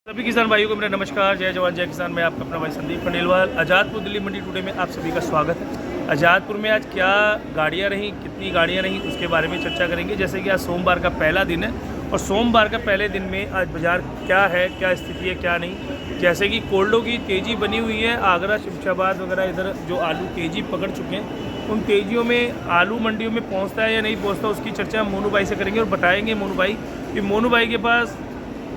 सभी किसान भाइयों को मेरा नमस्कार। जय जवान जय किसान। मैं आपका अपना भाई संदीप खंडेलवाल। आज़ादपुर दिल्ली मंडी टुडे में आप सभी का स्वागत है। आज़ादपुर में आज क्या गाड़ियां रहीं, कितनी गाड़ियां रहीं, उसके बारे में चर्चा करेंगे। जैसे कि आज सोमवार का पहला दिन है और सोमवार का पहले दिन में आज बाज़ार क्या है, क्या स्थिति है, क्या नहीं। जैसे कि कोल्डों की तेज़ी बनी हुई है। आगरा, शमशाबाद वगैरह इधर जो आलू तेज़ी पकड़ चुके हैं, उन तेज़ियों में आलू मंडियों में पहुँचता है या नहीं पहुँचता, उसकी चर्चा हम मोनू भाई से करेंगे और बताएँगे मोनू भाई कि मोनू भाई के पास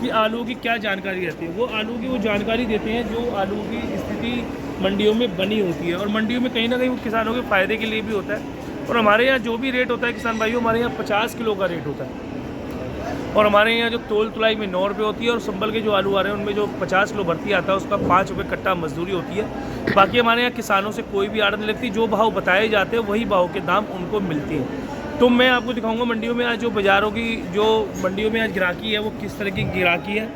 कि आलू की क्या जानकारी रहती है। वो आलू की वो जानकारी देते हैं जो आलू की स्थिति मंडियों में बनी होती है और मंडियों में कहीं ना कहीं वो किसानों के फ़ायदे के लिए भी होता है। और हमारे यहाँ जो भी रेट होता है किसान भाइयों, हमारे यहाँ 50 किलो का रेट होता है और हमारे यहाँ जो तोल तुलाई में 9 रुपये होती है और संभल के जो आलू आ रहे हैं उनमें जो 50 किलो भर्ती आता है उसका 5 रुपये कट्टा मजदूरी होती है। बाकी हमारे यहाँ किसानों से कोई भी आड़त नहीं लगती। जो भाव बताए जाते हैं वही भाव के दाम उनको मिलते हैं। तो मैं आपको दिखाऊंगा मंडियों में आज जो बाज़ारों की जो मंडियों में आज गिराकी है वो किस तरह की गिराकी है,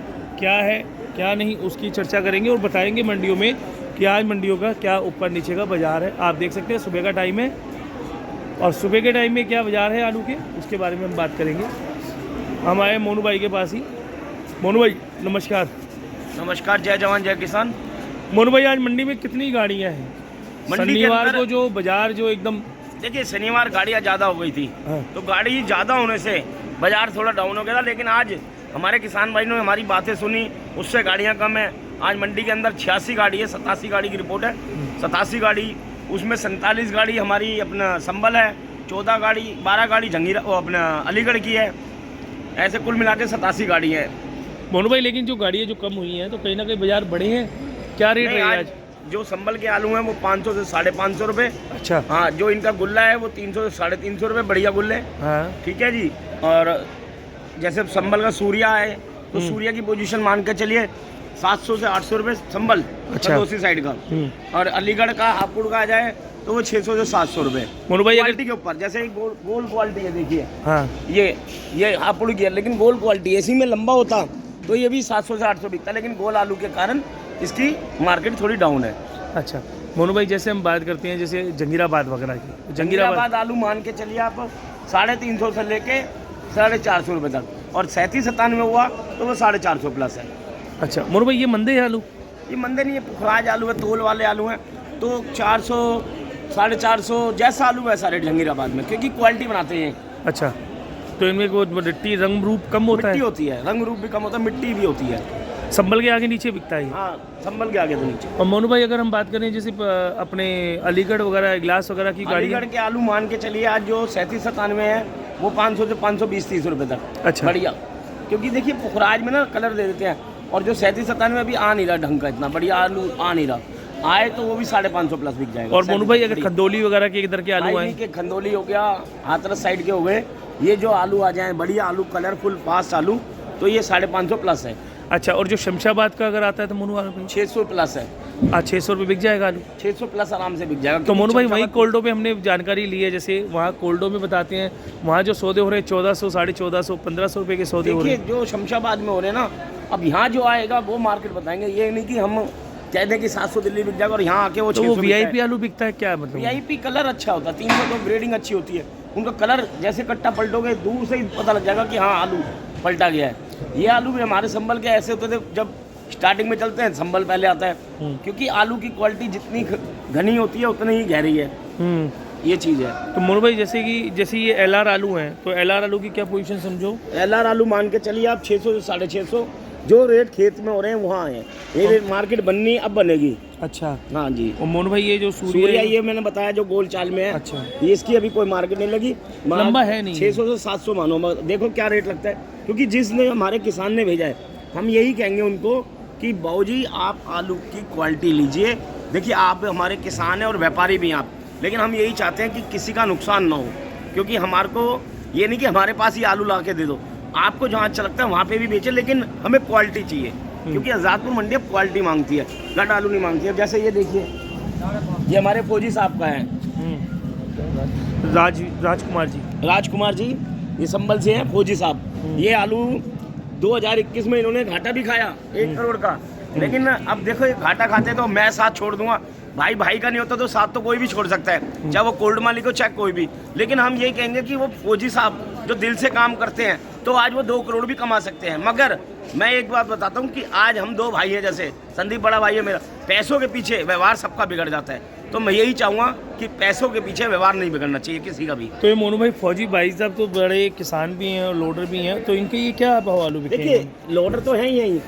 क्या नहीं, उसकी चर्चा करेंगे और बताएंगे मंडियों में कि आज मंडियों का क्या ऊपर नीचे का बाज़ार है। आप देख सकते हैं सुबह का टाइम है और सुबह के टाइम में क्या बाज़ार है आलू के, उसके बारे में हम बात करेंगे। हम आए मोनू भाई के पास ही। मोनू भाई नमस्कार। नमस्कार, जय जवान जय किसान। मोनू भाई आज मंडी में कितनी गाड़ियाँ हैं? मंडी शनिवार को जो बाज़ार जो एकदम देखिए, शनिवार गाड़ियाँ ज़्यादा हो गई थी। हाँ। तो गाड़ी ज़्यादा होने से बाजार थोड़ा डाउन हो गया था, लेकिन आज हमारे किसान भाई ने हमारी बातें सुनी, उससे गाड़ियाँ कम है। आज मंडी के अंदर 86 गाड़ी है, 87 गाड़ी की रिपोर्ट है। 87 गाड़ी, उसमें 47 गाड़ी हमारी अपना संभल है, 14 गाड़ी 12 गाड़ी जंगीरा वो अपना अलीगढ़ की है। ऐसे कुल मिला के 87 गाड़ी है। मोनू भाई लेकिन जो गाड़ियाँ जो कम हुई हैं तो कहीं ना कहीं बाज़ार बढ़े हैं। क्या रेट है आज? जो संभल के आलू हैं वो 500 से 550 रुपये। अच्छा। हाँ, जो इनका गुल्ला है वो 300 से 350 रुपये, बढ़िया गुल्ले। हाँ ठीक है जी। और जैसे संभल का सूर्या है तो सूर्या की पोजीशन मान के चलिए 700 से 800 रुपये संभल, अच्छा, दूसरी साइड का। और अलीगढ़ का हापुड़ का आ जाए तो वो 600 से 700 रुपये। मोनू भाई क्वालिटी के ऊपर, जैसे गोल क्वालिटी है, देखिए। हाँ ये हापुड़ की है, लेकिन गोल क्वालिटी, इसी में लंबा होता तो ये भी 700 से 800 बिकता, लेकिन गोल आलू के कारण इसकी मार्केट थोड़ी डाउन है। अच्छा मोनू भाई, जैसे हम बात करते हैं जैसे जंगीराबाद वगैरह की, जंगीराबाद आलू मान के चलिए आप 350 से लेके 450 रुपये तक, और 37-97 हुआ तो वो 450 प्लस है। अच्छा मोनू भाई, ये मंदे है आलू? ये मंदिर नहीं है, पुखराज आलू है, तोल वाले आलू हैं। तो 400 450 जैसा आलू वैसा रेट जंगीराबाद में, क्योंकि क्वालिटी बनाते हैं। अच्छा, तो इनमें को मिट्टी रंग रूप कम होता है? मिट्टी होती है, रंग रूप भी कम होता है, मिट्टी भी होती है। संभल के आगे नीचे बिकता है? हाँ, संभल के आगे तो नीचे। और मोनू भाई अगर हम बात करें जैसे अपने अलीगढ़ वगैरह ग्लास वगैरह की गाड़ी, अलीगढ़ के आलू मान के चलिए आज जो 37-97 है वो 500 से 520-30 रुपये तक। अच्छा, बढ़िया। क्योंकि देखिए पुखराज में ना कलर दे देते हैं, और जो 37-97 अभी आ नहीं रहा ढंग का, इतना बढ़िया आलू आ नहीं रहा। आए तो वो भी 550 प्लस बिक जाएगा। और मोनू भाई अगर खंदोली वगैरह के इधर के आलू आए, के खंदोली हो गया, हाथरस साइड के हो गए, ये जो आलू आ जाए बढ़िया आलू, कलरफुल फास्ट आलू, तो ये 550 प्लस है। अच्छा, और जो शमशाबाद का अगर आता है तो मोनू आलू 600 प्लस है। आज 600 रुपये बिक जाएगा आलू? 600 प्लस आराम से बिक जाएगा। तो मोनू भाई वहीं कोल्डो पे हमने जानकारी ली है, जैसे वहाँ कोल्डो में बताते हैं वहाँ जो सौदे हो रहे हैं 1400, 1450, 1500 रुपये के सौदे हो रहे हैं। जो शमशाबाद में हो रहे हैं ना, अब यहाँ जो आएगा वो मार्केट बताएंगे। ये नहीं कि हम कह दें कि 700 दिल्ली बिक जाएगा और यहाँ आके वो 600। तो VIP आलू बिकता है क्या? मतलब VIP कलर अच्छा होता है, 300 तो ग्रेडिंग अच्छी होती है उनका। कलर जैसे कट्टा पलटोगे दूर से ही पता लग जाएगा कि हाँ आलू पलटा गया है। ये आलू भी हमारे संभल के ऐसे होते थे, जब स्टार्टिंग में चलते हैं संभल पहले आता है, क्योंकि आलू की क्वालिटी जितनी घनी होती है उतनी ही गहरी है। ये चीज़ है। तो मोनू भाई जैसे ये LR आलू हैं, तो LR आलू की क्या पोजीशन समझो? LR आलू मान के चलिए आप 600 से 650, जो रेट खेत में हो रहे हैं वहाँ है। ये रेट मार्केट बननी अब बनेगी। अच्छा, हाँ जी। और मोनू भाई ये जो सूर्या ये मैंने बताया जो गोल चाल में है। अच्छा, ये इसकी अभी कोई मार्केट नहीं लगी, लंबा है नहीं। 600 से 700 मानो, देखो क्या रेट लगता है। क्योंकि जिसने हमारे किसान ने भेजा है, हम यही कहेंगे उनको कि बाबूजी आप आलू की क्वालिटी लीजिए। देखिए आप हमारे किसान हैं और व्यापारी भी हैं आप, लेकिन हम यही चाहते हैं कि किसी का नुकसान ना हो। क्योंकि हमारे को ये नहीं कि हमारे पास ही आलू ला के दे दो, आपको जहाँ अच्छा लगता है वहाँ पे भी बेचे, लेकिन हमें क्वालिटी चाहिए। क्योंकि आज़ादपुर मंडी अब क्वालिटी मांगती है, घट आलू नहीं मांगती है। जैसे ये देखिए, ये हमारे फौजी साहब का है, राजकुमार जी, ये संभल से हैं फौजी साहब। ये आलू 2021 में इन्होंने घाटा भी खाया 1 करोड़ का, लेकिन अब देखो ये घाटा खाते तो मैं साथ छोड़ दूंगा। भाई का नहीं होता तो साथ तो कोई भी छोड़ सकता है, चाहे वो कोल्ड मालिक हो चाहे कोई भी। लेकिन हम यही कहेंगे कि वो फौजी साहब जो दिल से काम करते हैं तो आज वो 2 करोड़ भी कमा सकते हैं, मगर मैं एक बात बताता हूँ कि आज हम दो भाई हैं, जैसे संदीप बड़ा भाई है मेरा, पैसों के पीछे व्यवहार सबका बिगड़ जाता है। तो मैं यही चाहूँगा कि पैसों के पीछे व्यवहार नहीं बिगड़ना चाहिए किसी का भी। तो ये मोनू भाई फौजी भाई साहब तो बड़े किसान भी हैं और लोडर भी हैं, तो इनके ये क्या भाव आलू बिके हैं? देखिए लोडर तो है ही यही,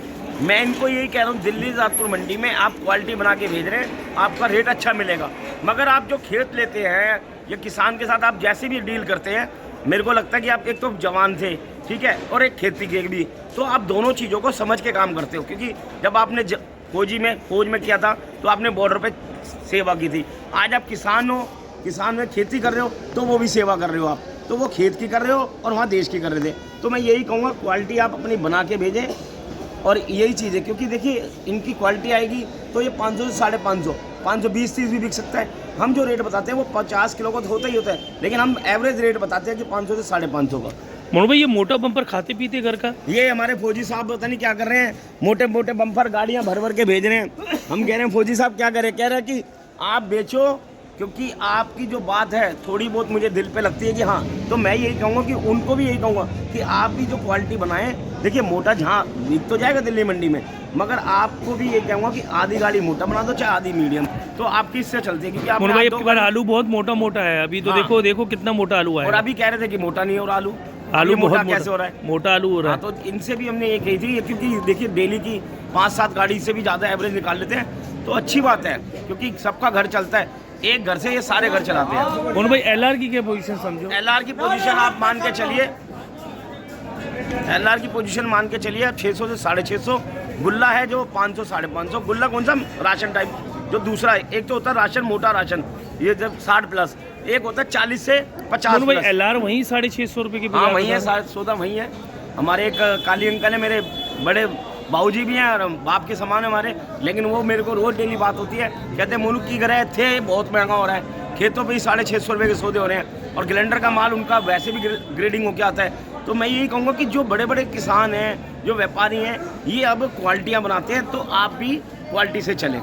मैं इनको यही कह रहा हूँ दिल्ली जातपुर मंडी में आप क्वालिटी बना के भेज रहे हैं, आपका रेट अच्छा मिलेगा। मगर आप जो खेत लेते हैं या किसान के साथ आप जैसे भी डील करते हैं, मेरे को लगता है कि आप एक तो जवान थे, ठीक है, और एक खेती के भी, तो आप दोनों चीज़ों को समझ के काम करते हो। क्योंकि जब आपने फौज में किया था तो आपने बॉर्डर पे सेवा की थी। आज आप किसान हो, किसान में खेती कर रहे हो तो वो भी सेवा कर रहे हो आप, तो वो खेत की कर रहे हो और वहाँ देश की कर रहे थे। तो मैं यही कहूँगा क्वालिटी आप अपनी बना के भेजें, और यही चीज़ है। क्योंकि देखिए इनकी क्वालिटी आएगी तो ये 500 से 550, 520-30 भी बिक सकता है। हम जो रेट बताते हैं वो 50 किलो का तो होता ही होता है, लेकिन हम एवरेज रेट बताते हैं कि 500 से 550 का। मोनू भाई ये मोटा बम्पर खाते पीते घर का? ये हमारे फौजी साहब पता नहीं क्या कर रहे हैं, मोटे मोटे बम्पर गाड़ियां भर भर के भेज रहे हैं। हम कह रहे हैं फौजी साहब क्या करें, कह रहे हैं कि आप बेचो, क्योंकि आपकी जो बात है थोड़ी बहुत मुझे दिल पे लगती है कि हाँ। तो मैं यही कहूँगा कि उनको भी यही कहूँगा कि आप भी जो क्वालिटी बनाएं। देखिए मोटा जहाँ बिक तो जाएगा दिल्ली मंडी में, मगर आपको भी ये कहूँगा कि आधी गाड़ी मोटा बना दो चाहे आधी मीडियम, तो आपकी इससे चलती है। क्योंकि आप आलू बहुत मोटा मोटा है अभी तो। हाँ। देखो कितना मोटा आलू है। और अभी कह रहे थे कि मोटा नहीं है, और आलू मोटा कैसे हो रहा है? मोटा आलू हो रहा है। तो इनसे भी हमने ये कही थी, क्योंकि देखिए डेली की 5-7 गाड़ी से भी ज़्यादा एवरेज निकाल लेते हैं, तो अच्छी बात है, क्योंकि सबका घर चलता है। एक घर से ये सारे घर चलाते हैं। मोनू भाई एलआर की क्या पोजीशन समझो? एलआर की पोजीशन आप मान के चलिए, एलआर की पोजीशन मान के चलिए 600 से 650। गुल्ला है जो 500 550। गुल्ला कौन सा? राशन टाइप, जो दूसरा है। एक तो होता है राशन, मोटा राशन, ये जब 60+, एक होता है 40 से 50 भाई एलआर वहीं 650 रुपये की? हाँ वहीं है, सौदा वहीं है। हमारे एक काली अंकल है, मेरे बड़े बाबूजी भी हैं और बाप के समान हमारे, लेकिन वो मेरे को रोज डेली बात होती है, कहते हैं मोनू की करे थे बहुत महंगा हो रहा है, खेतों पे ही 650 रुपये के सौदे हो रहे हैं, और ग्लेंडर का माल उनका वैसे भी ग्रेडिंग होकर आता है। तो मैं यही कहूँगा कि जो बड़े बड़े किसान हैं, जो व्यापारी हैं, ये अब क्वालिटियाँ बनाते हैं, तो आप भी क्वालिटी से चलें।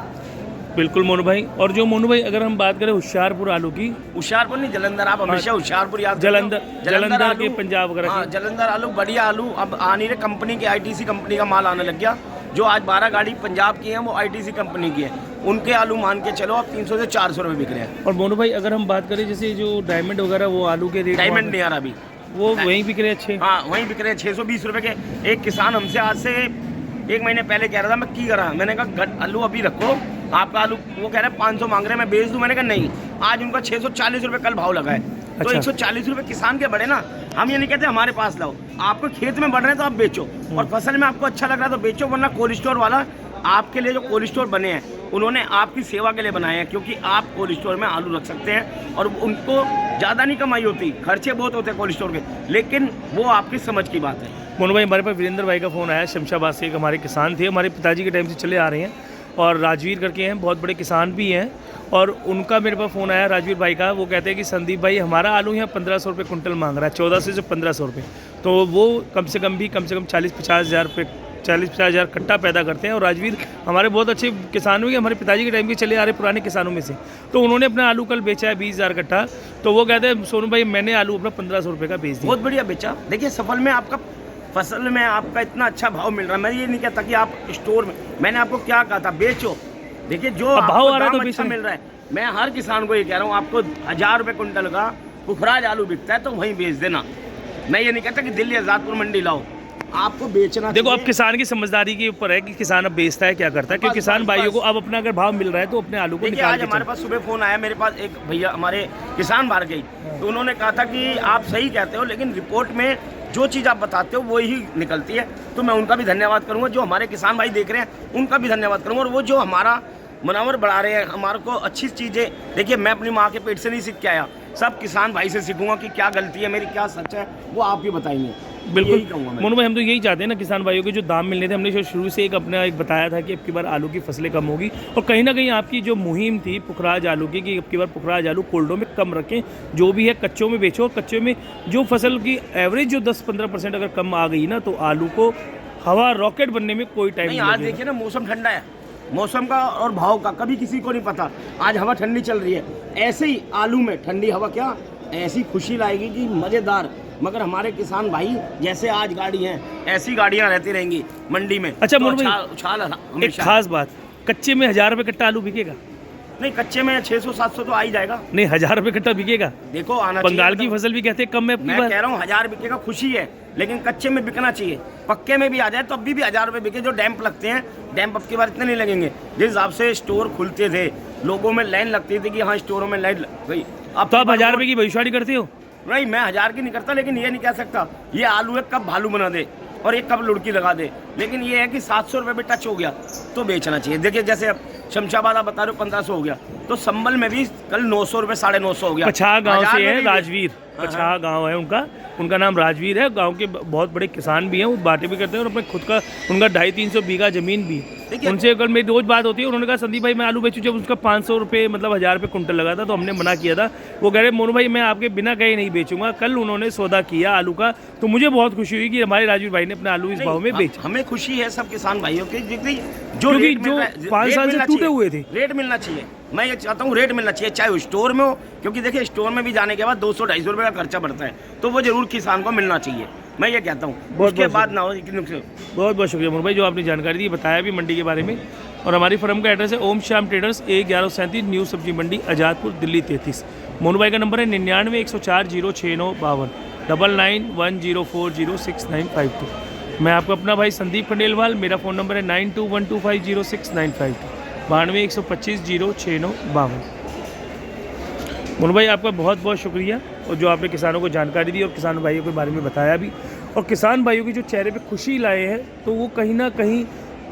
बिल्कुल मोनू भाई। और जो मोनू भाई अगर हम बात करें होशियारपुर आलू की? होशियारपुर नहीं, जलंधर। आप हमेशा होशियारपुर याद जलंधर के पंजाब वगैरह। हाँ जलंधर आलू, बढ़िया आलू अब आ नहीं रहे। कंपनी के ITC कंपनी का माल आने लग गया। जो आज 12 गाड़ी पंजाब की है वो ITC कंपनी की है। उनके आलू मान के चलो आप 300 से 400 रुपये बिक रहे हैं। और मोनू भाई अगर हम बात करें जैसे जो डायमंड वगैरह, वो आलू के रेट? डायमंड नहीं आ रहा अभी, वो वहीं बिक रहे हैं अच्छे? हाँ वहीं बिक रहे हैं 620 रुपये के। एक किसान हमसे आज से 1 महीने पहले कह रहा था मैं की करा, मैंने कहा आलू अभी रखो आपका आलू, वो कह रहे हैं 500 मांग रहे हैं, मैं बेच दूं। मैंने कहा नहीं, आज उनका 640 रुपये कल भाव लगा है। तो 140 रुपये किसान के बढ़े ना। हम ये नहीं कहते हमारे पास लाओ, आपको खेत में बढ़ रहे हैं तो आप बेचो, और फसल में आपको अच्छा लग रहा है तो बेचो। वरना कोल्ड स्टोर वाला आपके लिए, जो कोल्ड स्टोर बने हैं उन्होंने आपकी सेवा के लिए बनाए हैं, क्योंकि आप कोल्ड स्टोर में आलू रख सकते हैं और उनको ज़्यादा नहीं कमाई होती, खर्चे बहुत होते हैं कोल्ड स्टोर के, लेकिन वो आपकी समझ की बात है। मोनू भाई हमारे पास वीरेंद्र भाई का फ़ोन आया, शमशाबाद से। एक हमारे किसान थे, हमारे पिताजी के टाइम से चले आ रहे हैं, और राजवीर करके हैं, बहुत बड़े किसान भी हैं। और उनका मेरे पास फ़ोन आया राजवीर भाई का, वो कहते हैं कि संदीप भाई हमारा आलू यहाँ 1500 रुपये कुंटल मांग रहा है, 1400 से 1500 रुपये। तो वो कम से कम 40-50 हज़ार रुपये, 40-50 हज़ार कट्टा पैदा करते हैं। और राजवीर हमारे बहुत अच्छे किसान भी, हमारे पिताजी के टाइम के चले आ रहे पुराने किसानों में से। तो उन्होंने अपना आलू कल बेचा है 20,000 कट्टा। तो वो कहते हैं सोनू भाई मैंने आलू अपना 1500 रुपये का बेच दिया। बहुत बढ़िया बेचा। देखिए सफल में आपका, फसल में आपका इतना अच्छा भाव मिल रहा है। मैं ये नहीं कहता कि आप स्टोर में, मैंने आपको क्या कहा था, बेचो। देखिए जो भाव आ रहा है तो अच्छा मिल रहा है, मैं हर किसान को ये कह रहा हूँ, आपको 1000 रुपये कुंटल का पुखराज आलू बिकता है तो वहीं बेच देना। मैं ये नहीं कहता कि दिल्ली आज़ादपुर मंडी लाओ, आपको बेचना। देखो अब किसान की समझदारी के ऊपर है कि किसान अब बेचता है क्या करता है, क्योंकि किसान भाइयों को अब अपना अगर भाव मिल रहा है तो अपने आलू को निकाल। आज हमारे पास सुबह फ़ोन आया, मेरे पास एक भैया हमारे किसान बाहर गई, तो उन्होंने कहा था कि आप सही कहते हो, लेकिन रिपोर्ट में जो चीज़ आप बताते हो वो ही निकलती है। तो मैं उनका भी धन्यवाद करूँगा, जो हमारे किसान भाई देख रहे हैं उनका भी धन्यवाद करूँगा। और वो जो हमारा मुनावर बढ़ा रहे हैं, हमारे को अच्छी चीज़ें। देखिए मैं अपनी माँ के पेट से नहीं सीख के आया, सब किसान भाई से सीखूंगा कि क्या गलती है मेरी, क्या सच है, वो आप ही बताएंगे। बिल्कुल मोनू भाई, हम तो यही चाहते हैं ना किसान भाइयों के जो दाम मिलने थे। हमने शुरू से एक बताया था कि अब की बार आलू की फसलें कम होगी, और कहीं ना कहीं आपकी जो मुहिम थी पुखराज आलू की कि अब की बार पुखराज आलू कोल्डों में कम रखें, जो भी है कच्चों में बेचो। और कच्चे में जो फसल की एवरेज जो 10-15% अगर कम आ गई ना, तो आलू को हवा रॉकेट बनने में कोई टाइम नहीं। आज देखिए ना, मौसम ठंडा है, मौसम का और भाव का कभी किसी को नहीं पता। आज हवा ठंडी चल रही है, ऐसे ही आलू में ठंडी हवा क्या ऐसी खुशी लाएगी कि मज़ेदार। मगर हमारे किसान भाई जैसे आज गाड़ी हैं ऐसी गाड़ियां रहती रहेंगी मंडी में। अच्छा तो मोनू भाई, उछाल एक हमेशा। खास बात, कच्चे में 1000 रुपये कट्टा आलू बिकेगा? नहीं, कच्चे में 600-700 तो आ ही जाएगा। नहीं, 1000 रुपये कट्टा बिकेगा? देखो आना बंगाल की चाहिए। फसल भी कहते हैं कम है अपनी मैं बार। कह रहा हूँ 1000 बिकेगा, खुशी है, लेकिन कच्चे में बिकना चाहिए। पक्के में भी आ जाए तो अभी भी 1000 रुपये बिके। जो डैम्प लगते हैं, डैम्प अब की बार इतने नहीं लगेंगे। जिस हिसाब से स्टोर खुलते थे, लोगों में लाइन लगती थी कि हाँ स्टोरों में लाइन लग गई। अब तो आप 1000 रुपये की भविष्यवाणी करते हो? नहीं, मैं 1000 की नहीं करता, लेकिन ये नहीं कह सकता ये आलू एक कब भालू बना दे और एक कब लुड़की लगा दे। लेकिन ये है कि 700 रुपये पे टच हो गया तो बेचना चाहिए। देखिए जैसे अब शमशाबाद आप बता रहे हो 1500 हो गया, तो संबल में भी कल 900 रुपये 950 हो गया। पछा गांव से है भी राजवीर, पछा गांव है उनका नाम राजवीर है। गांव के बहुत बड़े किसान भी हैं, वो बातें भी करते हैं और अपने खुद का उनका 250-300 बीघा जमीन भी है। उनसे कल मेरी रोज बात होती है, उन्होंने कहा संदीप भाई मैं आलू बेचूं। जब उसका 500 रुपये मतलब 1000 रुपये कुंटल लगा था तो हमने मना किया था। वो कह रहे मोनू भाई मैं आपके बिना कहीं नहीं बेचूंगा। कल उन्होंने सौदा किया आलू का, तो मुझे बहुत खुशी हुई कि हमारे राजवीर भाई ने अपने आलू इस भाव में बेचा। हमें खुशी है सब किसान भाइयों की, क्योंकि जो 5 साल से टूटे हुए थे, रेट मिलना चाहिए। मैं ये चाहता हूँ रेट मिलना चाहिए, चाहे वो स्टोर में हो, क्योंकि देखिए स्टोर में भी जाने के बाद 200-250 रुपये का खर्चा बढ़ता है, तो वो जरूर किसान को मिलना चाहिए। मैं ये कहता हूँ उसके बाद ना हो कि नुकसान। बहुत बहुत शुक्रिया मोनू भाई जो आपने जानकारी दी, बताया भी मंडी के बारे में। और हमारी फर्म का एड्रेस है ओम श्याम ट्रेडर्स, A1137 न्यू सब्जी मंडी, आज़ादपुर, दिल्ली 33। मोनू भाई का नंबर है 99-104-06952, 99-1040-6952। मैं आपको अपना भाई संदीप खंडेलवाल, मेरा फ़ोन नंबर है 9212506952, 92-125-06952। मोनू भाई आपका बहुत बहुत शुक्रिया, और जो आपने किसानों को जानकारी दी और किसान भाइयों के बारे में बताया भी, और किसान भाइयों की जो चेहरे पे खुशी लाए हैं, तो वो कहीं ना कहीं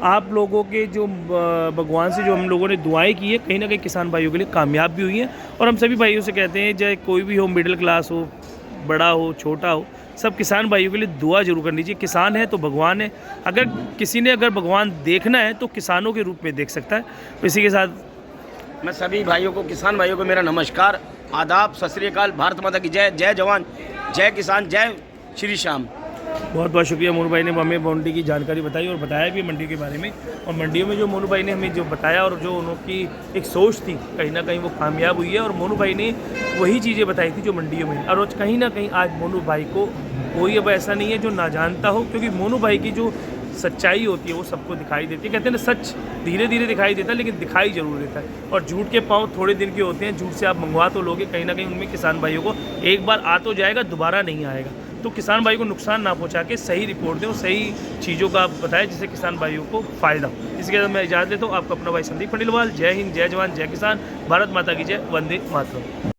आप लोगों के जो भगवान से जो हम लोगों ने दुआएं की है, कहीं ना कहीं किसान भाइयों के लिए कामयाब भी हुई हैं। और हम सभी भाइयों से कहते हैं, चाहे कोई भी हो, मिडिल क्लास हो, बड़ा हो, छोटा हो, सब किसान भाइयों के लिए दुआ जरूर करनी चाहिए। किसान है तो भगवान है। अगर किसी ने अगर भगवान देखना है तो किसानों के रूप में देख सकता है। इसी के साथ मैं सभी भाइयों को, किसान भाइयों को मेरा नमस्कार, आदाब, सत श्री अकाल, भारत माता की जय। जय जवान, जय किसान, जय श्री श्याम। बहुत बहुत शुक्रिया मोनू भाई ने हमें मंडी की जानकारी बताई और बताया भी मंडी के बारे में। और मंडियों में जो मोनू भाई ने हमें जो बताया और जो उनकी एक सोच थी, कहीं ना कहीं वो कामयाब हुई है। और मोनू भाई ने वही चीज़ें बताई थी जो मंडियों में, और कहीं ना कहीं आज मोनू भाई को कोई अब ऐसा नहीं है जो ना जानता हो, क्योंकि मोनू भाई की जो सच्चाई होती है वो सबको दिखाई देती है। कहते हैं ना, सच धीरे धीरे दिखाई देता है लेकिन दिखाई जरूर देता है। और झूठ के पाँव थोड़े दिन के होते हैं, झूठ से आप मंगवा तो लोगे, कहीं ना कहीं उनमें किसान भाइयों को एक बार आ तो जाएगा, दोबारा नहीं आएगा। तो किसान भाई को नुकसान ना पहुंचा के सही रिपोर्ट दें और सही चीज़ों का आप बताएं जिससे किसान भाइयों को फ़ायदा हो। इसके साथ मैं इजाज़त देता हूँ। आपका अपना भाई संदीप खंडेलवाल। जय हिंद, जय जवान, जय किसान, भारत माता की जय, वंदे मातरम।